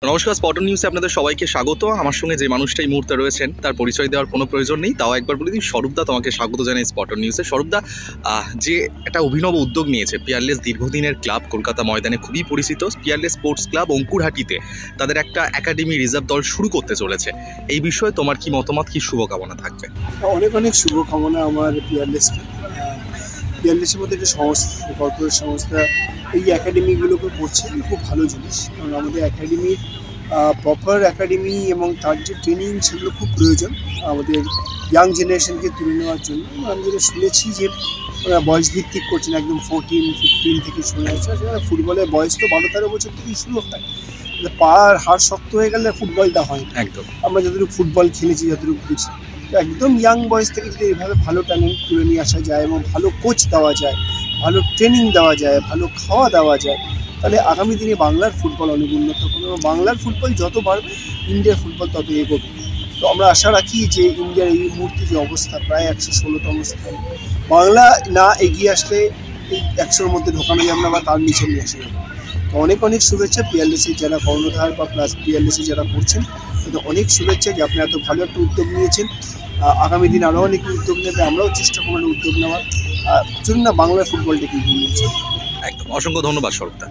নমস্কার, স্পটন নিউজে আপনাদের সবাইকে স্বাগত। আমার সঙ্গে যে মানুষটা এই মুহূর্তে রয়েছেন তার পরিচয় দেওয়ার কোনো প্রয়োজন নেই, তাও একবার বলে দিই, স্বরূপদা তোমাকে স্বাগত জানাই স্পটন নিউজে। স্বরূপদা, যে একটা অভিনব উদ্যোগ নিয়েছে পিয়ারলেস, দীর্ঘদিনের ক্লাব, কলকাতা ময়দানে খুবই পরিচিত পিয়ারলেস স্পোর্টস ক্লাব অঙ্কুরহাটিতে তাদের একটা একাডেমি রিজার্ভ দল শুরু করতে চলেছে। এই বিষয়ে তোমার কি মতামত, কি শুভকামনা থাকবে? অনেক অনেক শুভকামনা আমার পিয়ারলেসকে। পিয়ারলেসের মধ্যে একটা সংস্থা, কর্পোরেট সংস্থা এই একাডেমিগুলোকে করছে, খুব ভালো জিনিস। কারণ আমাদের একাডেমির প্রপার একাডেমি এবং তার যে ট্রেনিং সেগুলো খুব প্রয়োজন আমাদের ইয়াং জেনারেশনকে তুলে নেওয়ার জন্য। আমি যেটা শুনেছি যে ওরা বয়স ভিত্তিক করছেন, একদম 14-15 থেকে শুরু হয়েছে। সেখানে ফুটবলের বয়স তো 12-13 বছর থেকেই শুরু হয়। পার হাড় শক্ত হয়ে গেলে ফুটবলটা হয় একদম। আমরা যতটুকু ফুটবল খেলেছি, যতটুকু বুঝি, একদম ইয়াং বয়স থেকে যদি এইভাবে ভালো ট্যালেন্ট তুলে নিয়ে আসা যায় এবং ভালো কোচ দেওয়া যায়, ভালো ট্রেনিং দেওয়া যায়, ভালো খাওয়া দেওয়া যায়, তাহলে আগামী দিনে বাংলার ফুটবল অনেক উন্নত হবে এবং বাংলার ফুটবল যত বাড়বে ইন্ডিয়ার ফুটবল তত এগোবে। তো আমরা আশা রাখি যে ইন্ডিয়ার এই মুহূর্তে যে অবস্থা, প্রায় 116তম স্থান, বাংলা না এগিয়ে আসলে এই 100-র মধ্যে ঢোকানো যাবে না বা তার নিচে নিয়ে আসা যাবে। তো অনেক অনেক শুভেচ্ছা পিয়ারলেসের যারা কর্ণধার বা প্লাস পিয়ারলেসে যারা করছেন, তাদের অনেক শুভেচ্ছা যে আপনি এত ভালো একটা উদ্যোগ নিয়েছেন। আগামী দিন আরও অনেক উদ্যোগ নেবে, আমরাও চেষ্টা করবো উদ্যোগ নেওয়ার জন্য বাংলার ফুটবলটাকে এগিয়ে নিয়েছি। একদম, অসংখ্য ধন্যবাদ স্বরূপদা।